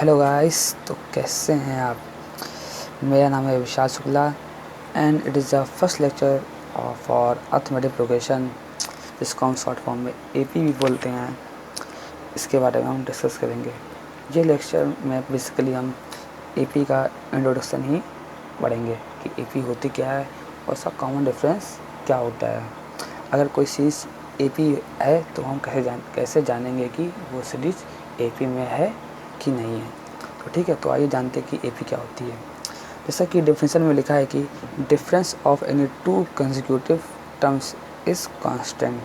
Hello guys, तो कैसे हैं आप। मेरा नाम है Vishal Shukla and it is the first lecture for arithmetic progression, जिसको हम शॉर्ट फॉर्म में एपी भी बोलते हैं। इसके बारे में हम डिस्कस करेंगे। ये लेक्चर में बेसिकली हम एपी का इंट्रोडक्शन ही पढ़ेंगे कि एपी होती क्या है और उसका कॉमन डिफरेंस क्या होता है। अगर कोई चीज़ एपी है तो हम कैसे जानेंगे कि वो सीरीज एपी में है कि नहीं है। तो ठीक है, तो आइए जानते हैं कि एपी क्या होती है। जैसा कि डेफिनेशन में लिखा है कि difference of any two consecutive terms is constant,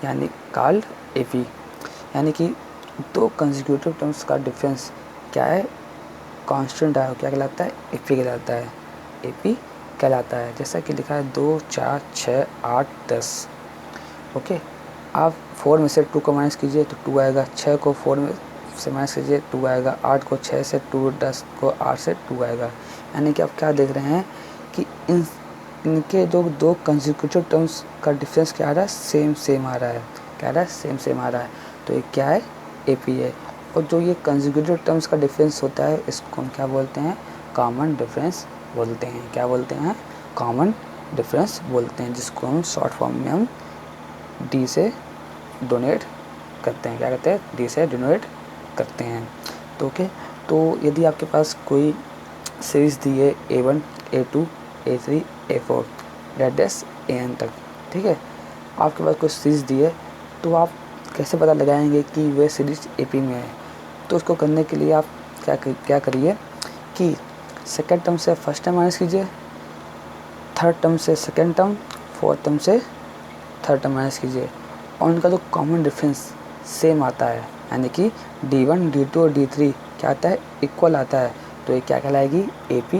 यानी कॉल्ड एपी। यानी कि दो कंसेक्यूटिव टर्म्स का डिफरेंस क्या है, कांस्टेंट है, क्या कहलाता है, एपी कहलाता है। एपी कहलाता है। जैसा कि लिखा है 2, 4, 6, 8, 10। ओके, आप 4 में से 2 को माइनस कीजिए तो 2 आएगा। 6 को 4 में से माइनस कीजिए 2 आएगा। 8 को 6 से 2, 10 को 8 से 2 आएगा। यानी कि आप क्या देख रहे हैं कि इनके जो दो कंसेक्यूटिव टर्म्स का डिफरेंस क्या आ रहा है, सेम आ रहा है। क्या आ रहा है, सेम आ रहा है। तो ये क्या है, एपी है। और जो ये कंसेक्यूटिव टर्म्स का डिफरेंस होता है, इसको हम क्या बोलते हैं, कॉमन डिफरेंस बोलते हैं। क्या बोलते हैं, कॉमन डिफरेंस बोलते हैं, जिसको हम शॉर्ट फॉर्म में हम डी से डोनेट करते हैं। क्या कहते हैं, डी से डोनेट करते हैं। तो ओके, तो यदि आपके पास कोई सीरीज़ दी है A1, A2, A3, A4 days AN तक, ठीक है, आपके पास कोई सीरीज़ दी है, तो आप कैसे पता लगाएंगे कि वह सीरीज़ एपी में है। तो उसको करने के लिए आप क्या करिए कि सेकेंड टर्म से फर्स्ट टर्म माइनस कीजिए, थर्ड टर्म से सेकेंड टर्म, फोर्थ टर्म से थर्ड टर्म माइनस कीजिए, और उनका जो कॉमन डिफरेंस सेम आता है, यानी कि D1, D2 और D3 क्या आता है, इक्वल आता है, तो ये क्या कहलाएगी, एपी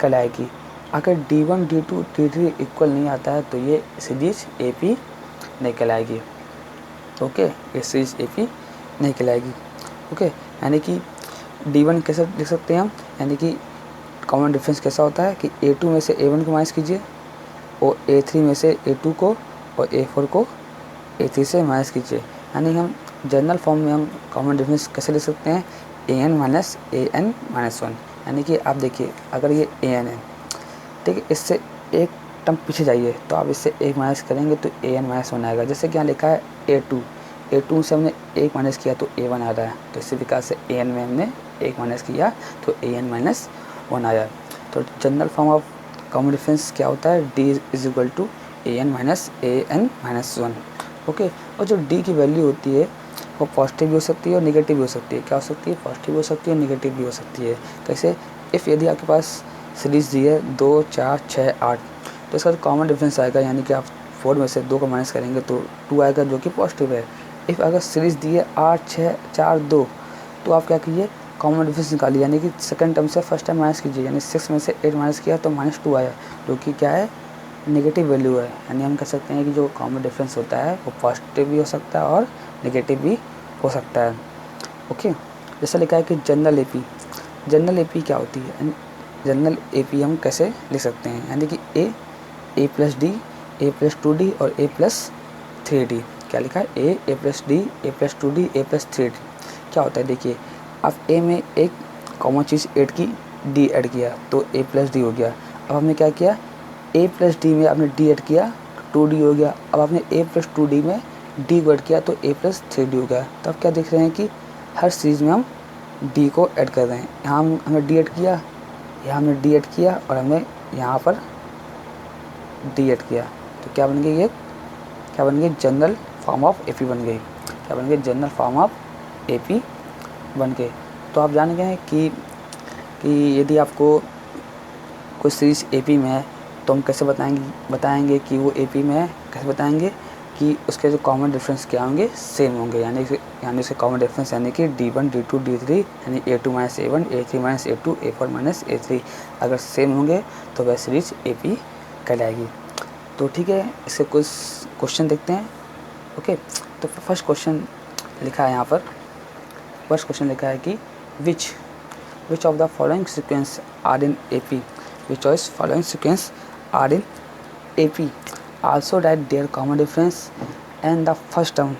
कहलाएगी। अगर D1, D2, D3 इक्वल नहीं आता है तो ये सीरीज एपी नहीं कहलाएगी। ओके, ये सीरीज एपी नहीं कहलाएगी। ओके, यानी कि D1 कैसे लिख सकते हैं हम, यानी कि कॉमन डिफरेंस कैसा होता है कि A2 में से A1 को माइनस कीजिए, और A3 में से A2 को और A4 को A3 से माइनस कीजिए। यानी हम जनरल फॉर्म में हम कॉमन डिफरेंस कैसे लिख सकते हैं, AN माइनस AN माइनस 1। यानी कि आप देखिए, अगर ये AN है, ठीक है, इससे एक टर्म पीछे जाइए तो आप इससे एक माइनस करेंगे तो AN माइनस 1 आएगा। जैसे कि यहाँ लिखा है A2 से हमने एक माइनस किया तो A1 आ रहा है, तो इसी प्रकार से AN में हमने एक माइनस किया तो AN माइनस 1 आया। तो general form of common difference क्या होता है, D is equal to AN minus AN minus 1। Okay, और जो D की वैल्यू होती है वो पॉजिटिव भी हो सकती है और नेगेटिव भी हो सकती है। क्या हो सकती है, पॉजिटिव हो सकती है और नेगेटिव भी हो सकती है। कैसे, यदि आपके पास सीरीज़ दी है 2, 4, 6, 8, तो इसका कॉमन डिफरेंस आएगा, यानी कि आप 4 में से 2 को माइनस करेंगे तो 2 आएगा, जो कि पॉजिटिव है। इफ़ अगर सीरीज़ दी है 8, 6, 4, 2, तो आप क्या कीजिए, कॉमन डिफरेंस निकालिए, यानी कि सेकंड टर्म से फर्स्ट टर्म माइनस कीजिए। यानी 6 में से 8 माइनस किया तो -2 आया, जो कि क्या है, नेगेटिव वैल्यू है। यानी हम कह सकते हैं कि जो कॉमन डिफरेंस होता है वो पॉजिटिव भी हो सकता है और नेगेटिव भी हो सकता है। ओके, जैसा लिखा है कि जनरल एपी क्या होती है, जनरल एपी हम कैसे लिख सकते हैं, यानी कि A plus D, A plus 2D और A प्लस 3D। क्या लिखा है, A plus D, A plus 2D, A plus 3D। क्या होता है, देखिए, आप A में एक कॉमन चीज़ ऐड की, D ऐड किया तो A प्लस डी हो गया। अब हमने क्या किया, A प्लस डी में आपने D ऐड किया तो 2D हो गया। अब आपने A प्लस 2D में D को ऐड किया तो A प्लस 3D हो गया। तो आप क्या देख रहे हैं कि हर चीज़ में हम D को ऐड कर रहे हैं। यहाँ हमने D ऐड किया, यहाँ हमने D ऐड किया और हमने यहाँ पर D ऐड किया, तो क्या बन गई, ये क्या बन गई, जनरल फॉर्म ऑफ एपी बन गई। क्या बन गई, जनरल फॉर्म ऑफ एपी बन गए। तो आप जान गए हैं कि यदि आपको कोई सीरीज एपी में है तो हम कैसे बताएंगे कि वो एपी में है। कैसे बताएंगे कि उसके जो कॉमन डिफरेंस क्या होंगे, सेम होंगे। यानी उसके कॉमन डिफरेंस यानी कि D1, D2, D3 यानी A2 minus A1, A3 minus A2, A4 minus A3 अगर सेम होंगे तो वह सीरीज एपी कहलाएगी। तो ठीक है, इसके कुछ क्वेश्चन देखते हैं। ओके, तो फर्स्ट क्वेश्चन लिखा है यहाँ पर, फर्स्ट क्वेश्चन लिखा है कि which of the following sequence are in AP, which choice following sequence are in AP. Also write their common difference and the first term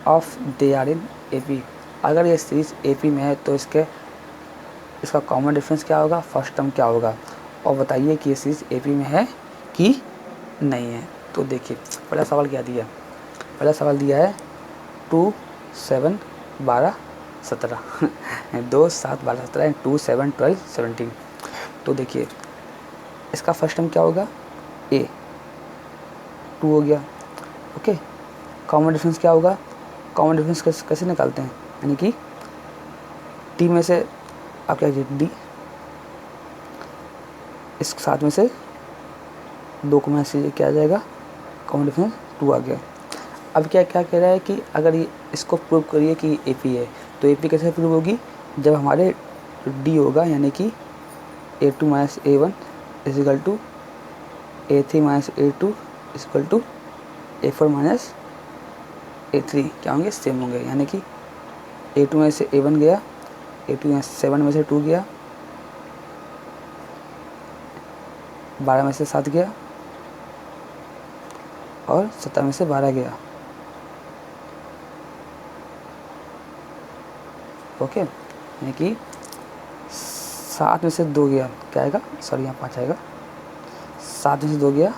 of they are in A P, अगर ये series A P में है तो इसका common difference क्या होगा, first term क्या होगा, और बताइए कि ये सीरीज ए पी में है कि नहीं है। तो देखिए पहला सवाल क्या दिया, पहला सवाल दिया है 2 7 12 17 2 7 12 17 2 7 12 17। तो देखिए इसका फर्स्ट टर्म क्या होगा, ए 2 हो गया। ओके, कॉमन डिफरेंस क्या होगा, कॉमन डिफरेंस कैसे निकालते हैं, यानी कि टी में से आप क्या कीजिए डी, इस साथ में से 2 को माइनस कीजिए, क्या आ जाएगा, कॉमन डिफरेंस 2 आ गया। अब क्या क्या कह रहा है कि अगर ये इसको प्रूव करिए कि ए पी है, तो ए पी कैसे प्रूव होगी, जब हमारे डी होगा यानी कि A2 minus A1 equal to A3 minus A2 equal to A4 minus A3 क्या होंगे, सेम होंगे। यानी कि A2 में से A1 गया, A2 में 7 में से 2 गया, 12 में से 7 गया और 17 में से 12 गया। ओके, यानी कि 7 में से 2 गया, क्या आएगा, सॉरी यहाँ 5 आएगा, 7 में से 2 गया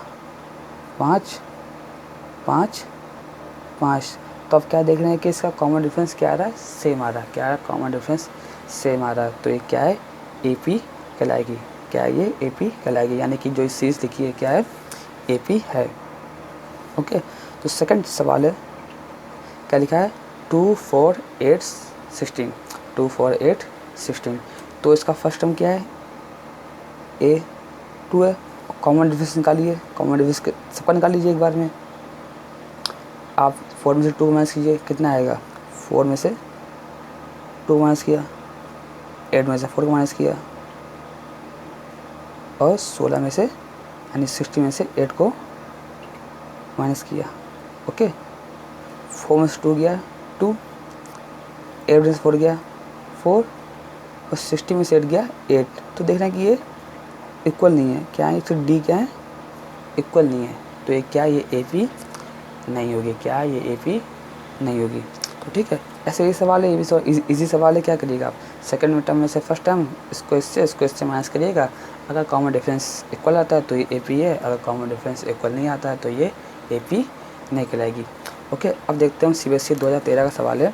5 5 5। तो अब क्या देख रहे हैं कि इसका कॉमन डिफरेंस क्या आ रहा है, सेम आ रहा है, क्या आ रहा है, कॉमन डिफरेंस सेम आ रहा है। तो ये क्या है, ए पी कहलाएगी, क्या है ये, ए पी कहलाएगी, यानी कि जो इस सीरीज लिखी है क्या है, ए पी है। ओके, तो सेकंड सवाल है, क्या लिखा है, 2 4 8 16 2 4 8 16। तो इसका फर्स्ट टर्म क्या है, ए 2 है, कॉमन डिफरेंस निकालिए, कॉमन डिफरेंस सबका निकाल लीजिए एक बार में। आप 4 में से 2 माइनस कीजिए, कितना आएगा, 4 में से 2 माइनस किया, 8 में से 4 को माइनस किया और 16 में से यानी 60 में से 8 को माइनस किया। ओके, 4 में से 2 गया 2, 8 में से 4 गया 4 और 60 में से 8 गया 8। तो देख रहे हैं कि ये इक्वल नहीं है, क्या है, इससे डी क्या है, इक्वल नहीं है। तो ये क्या, ये ए पी नहीं होगी, क्या ये ए पी नहीं होगी। तो ठीक है, ऐसे ये सवाल है, ये भी इजी सवाल है। क्या करिएगा आप, सेकंड टर्म में से फर्स्ट टर्म इसको इससे माइनस करिएगा, अगर कॉमन डिफरेंस इक्वल आता है तो ये ए पी है, अगर कॉमन डिफरेंस इक्वल नहीं आता है तो ये ए पी नहीं कहलाएगी। ओके, अब देखते हैं CBSE 2013 का सवाल है,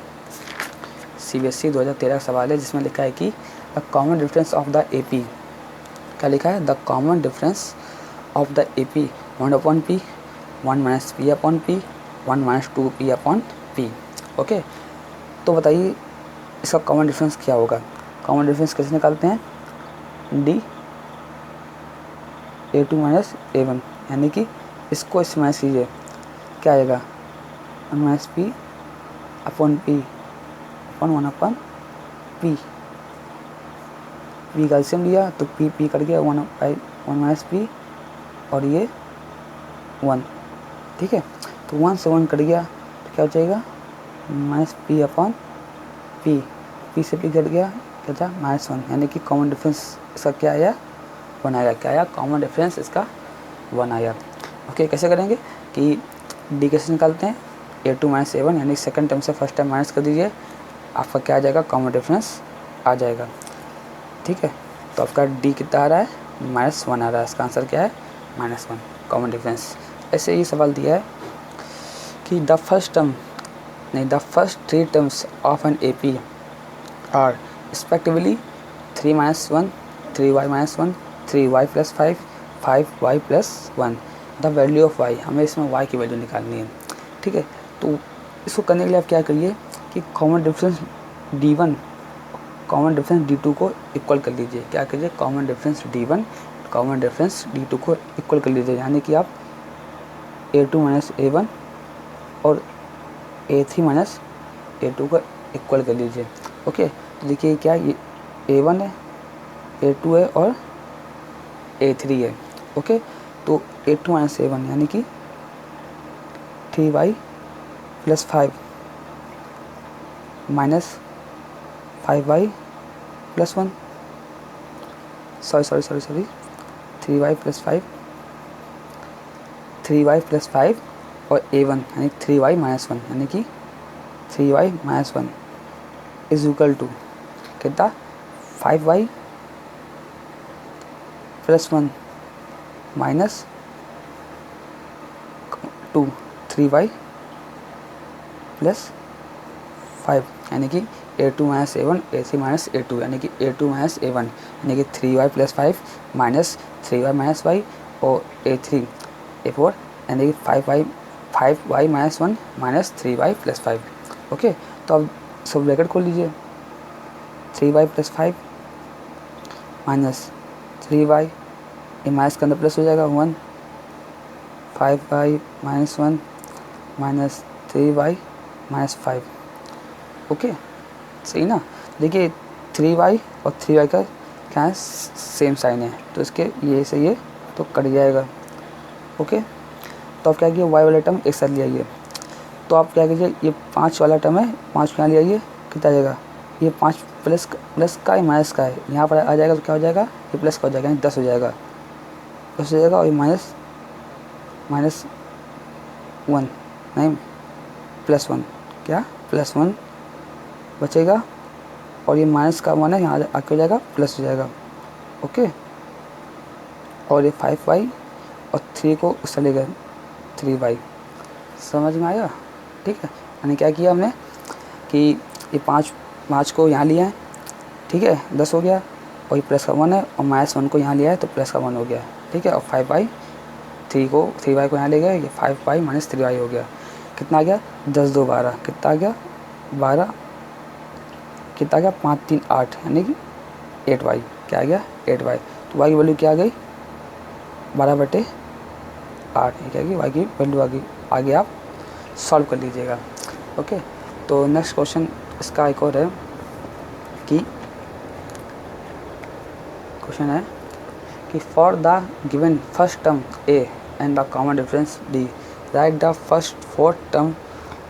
CBSE 2013 का सवाल है जिसमें लिखा है कि the common difference of the A P, क्या लिखा है, the common difference of the A P 1 upon P, 1 minus P upon P, 1 minus 2 P upon P. Okay, तो बताइए इसका कॉमन डिफरेंस क्या होगा, कॉमन डिफरेंस कैसे निकालते हैं, डी A2 माइनस A1, यानी कि इसको इस माइनस कीजिए, क्या आएगा, 1 minus P upon P upon 1 upon P, P का एलसीएम लिया तो पी पी कट गया, 1 माइनस पी और ये 1, ठीक है। तो 1 से 1 कट गया तो क्या हो जाएगा, minus P upon P, P से पी कट गया, क्या था, -1, यानी कि कॉमन डिफरेंस इसका क्या आया, 1 आया, क्या आया, कॉमन डिफरेंस इसका 1 आया। ओके, कैसे करेंगे कि डी कैसे निकालते हैं, A2 माइनस A1, यानी सेकंड टर्म से फर्स्ट टर्म माइनस कर दीजिए, आपका क्या आ जाएगा, कॉमन डिफरेंस आ जाएगा। ठीक है, तो आपका डी कितना आ रहा है, -1 आ रहा है, इसका आंसर क्या है, -1 कॉमन डिफरेंस। ऐसे ही सवाल दिया है कि the first 3 terms of an A P are respectively 3 - 1, 3y - 1, 3y + 5, 5y + 1, the value of y, हमें इसमें y की वैल्यू निकालनी है। ठीक है, तो इसको करने के लिए आप क्या करिए कि common difference d1 common difference d2 को इक्वल कर लीजिए, क्या करिए, common difference d1 common difference d2 को इक्वल कर लीजिए, यानी कि आप A2 माइनस A1 और A3 माइनस A2 को इक्वल कर लीजिए। ओके, तो देखिए क्या, ये A1 है, A2 है और A3 है। ओके, तो A2 माइनस A1 यानी कि 3y + 5 minus 5y + 1, sorry 3y + 5, 3y + 5 और A1 यानी 3y - 1, यानी कि 3y minus 1 is equal to कितना 5y plus 1 minus 2 3y plus 5 यानी कि a2 minus a1 a3 minus a2 यानी कि a2 माइनस a1 यानी कि 3y plus 5 minus 3y minus y और a3 a4 यानी कि 5y minus 1 minus 3y plus 5। Okay, तो अब सब ब्रैकेट खोल लीजिए। 3y प्लस 5 माइनस 3y, ये माइनस के अंदर प्लस हो जाएगा 1, 5y minus 1 minus 3y minus 5। Okay, सही ना। देखिए 3y और 3y का क्या है, सेम साइन है, तो इसके ये से ये तो कट जाएगा। ओके, तो आप क्या कीजिए y वाला टर्म एक साथ ले आइए। तो आप क्या कीजिए, ये 5 वाला टर्म है, 5 को यहाँ ले आइए, कितना आ जाएगा, ये 5 प्लस का है माइनस का है, यहाँ पर आ जाएगा तो क्या हो जाएगा, ये प्लस का हो जाएगा, यानी 10 हो जाएगा, 10 हो जाएगा। और ये माइनस 1 नहीं प्लस 1, क्या प्लस 1 बचेगा, और ये माइनस का 1 है, यहाँ आके हो जाएगा प्लस हो जाएगा। ओके, और ये 5y और 3 को उससे ले गए 3y, समझ में आया। ठीक है, यानी क्या किया हमने कि ये 5 को यहाँ लिया है, ठीक है, 10 हो गया, और ये प्लस का 1 है, और माइनस 1 को यहाँ लिया है तो प्लस का 1 हो गया, ठीक है, और 3y को यहाँ ले गए, ये 5y माइनस 3y हो गया, कितना आ गया 10 2 12, कितना आ गया 12, कितना आ गया 5 3 8 यानी कि 8y, क्या आ गया 8y। तो y की वैल्यू क्या आ गई 12/8, ये क्या आ गई y की वैल्यू आ गई। आगे आप सॉल्व कर लीजिएगा। ओके, तो नेक्स्ट क्वेश्चन इसका एक और है कि क्वेश्चन है कि for the given first term a and the common difference d right the first 4 term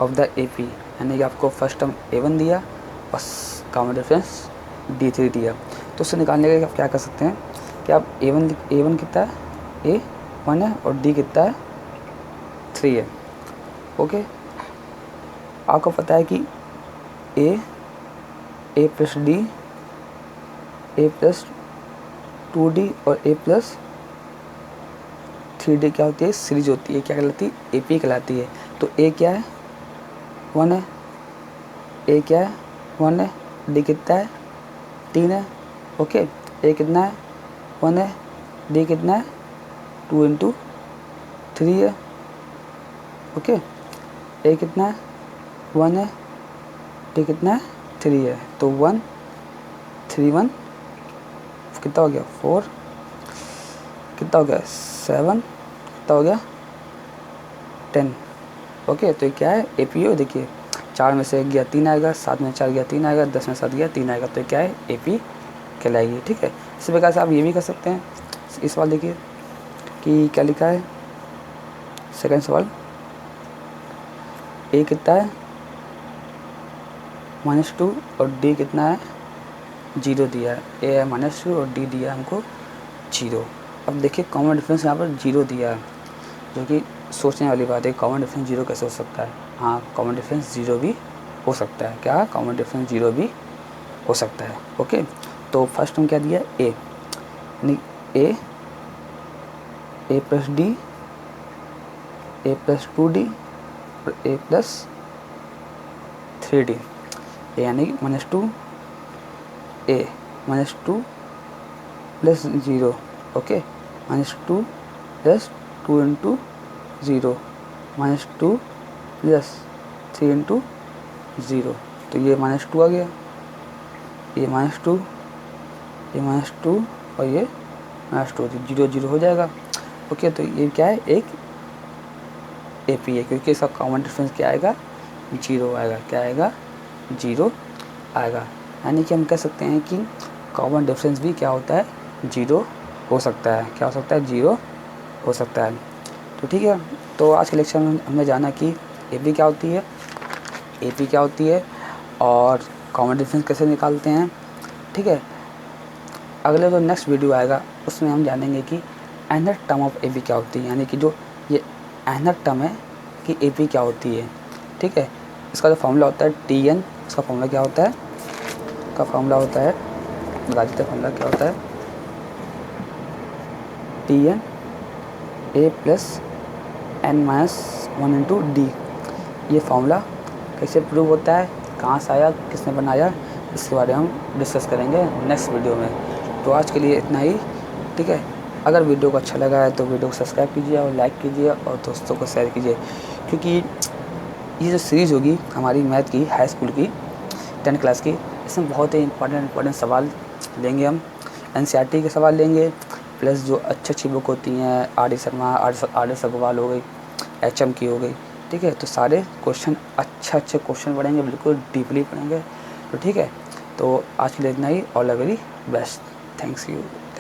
of the AP, यानी कि आपको फर्स्ट टर्म a1 दिया और कॉमन डिफरेंस d3 दिया। तो उससे निकालने के लिए आप क्या कर सकते हैं कि आप a1 कितना है, a1 है, और d कितना है 3 है। ओके, आपको पता है कि a plus d, a plus 2d और a प्लस 3d क्या होती है, सीरीज होती है, क्या कहलाती है, AP कहलाती है। तो a क्या है 1 है, a क्या है 1 है, d कितना है 3 है। ओके, a कितना है 1 है, d कितना है 2 इंटू 3 है। ओके, a कितना है 1 है, d कितना है 3 है, तो 1 3 1 कितना हो गया 4, कितना हो गया 7, कितना हो गया 10। ओके, तो ये क्या है AP है। देखिए 4 में से 1 गया 3 आएगा, 7 में 4 गया 3 आएगा, 10 में 7 गया 3 आएगा, तो ये क्या है AP कहलाएगी। ठीक है, इसी प्रकार से आप ये भी कर सकते हैं। इस सवाल देखिए कि क्या लिखा है, सेकंड सवाल, a कितना है -2 और d कितना है 0 दिया है, a है -2 और d दिया है हमको 0। अब देखिए कॉमन डिफरेंस यहाँ पर 0 दिया है, जो कि सोचने वाली बात है, कॉमन डिफरेंस 0 कैसे हो सकता है। हाँ, कॉमन डिफरेंस 0 भी हो सकता है, क्या कॉमन डिफरेंस 0 भी हो सकता है। ओके, तो फर्स्ट हम क्या दिया a, यानी a plus d, a plus 2d और a प्लस 3d, यानी कि -2 a -2 plus 0। Okay, -2 plus 2 into 0 -2 plus 3 into 0, तो ये -2 आ गया, ये -2, ये -2 और ये -2, 0 0 हो जाएगा। ओके, तो ये क्या है, एक AP है, क्योंकि इसका कॉमन डिफरेंस क्या आएगा 0 आएगा, क्या आएगा 0 आएगा। यानी कि हम कह सकते हैं कि कॉमन डिफरेंस भी क्या होता है 0 हो सकता है, क्या हो सकता है 0 हो सकता है। तो ठीक है, तो आज के लेक्चर में हमने जाना कि AP क्या होती है, AP क्या होती है और कॉमन डिफरेंस कैसे निकालते हैं। ठीक है, अगले जो नेक्स्ट वीडियो आएगा उसमें हम जानेंगे कि एनथ टर्म ऑफ AP क्या होती है, यानी कि जो ये एनथ टर्म है कि AP क्या होती है। ठीक है, इसका जो फॉर्मूला होता है Tn, इसका फॉर्मूला क्या होता है, इसका फॉर्मूला होता है, बता देते हैं फॉर्मूला क्या होता है, Tn a plus n-1 into D. ये फॉर्मूला कैसे प्रूव होता है, कहाँ से आया, किसने बनाया, इसके बारे में हम डिस्कस करेंगे नेक्स्ट वीडियो में। तो आज के लिए इतना ही, ठीक है। अगर वीडियो को अच्छा लगा है तो वीडियो को सब्सक्राइब कीजिए और लाइक कीजिए और दोस्तों को शेयर कीजिए, क्योंकि ये जो सीरीज़ होगी हमारी मैथ की, हाई स्कूल की 10th क्लास की, इसमें बहुत ही इंपॉर्टेंट सवाल लेंगे हम। NCERT के सवाल लेंगे, प्लस जो अच्छी बुक होती हैं, RD शर्मा, RS अग्रवाल हो गई, HM की हो गई, ठीक है। तो सारे क्वेश्चन अच्छे क्वेश्चन पढ़ेंगे, बिल्कुल डीपली पढ़ेंगे। तो ठीक है, तो आज के लिए इतना ही। All the very best, thanks you.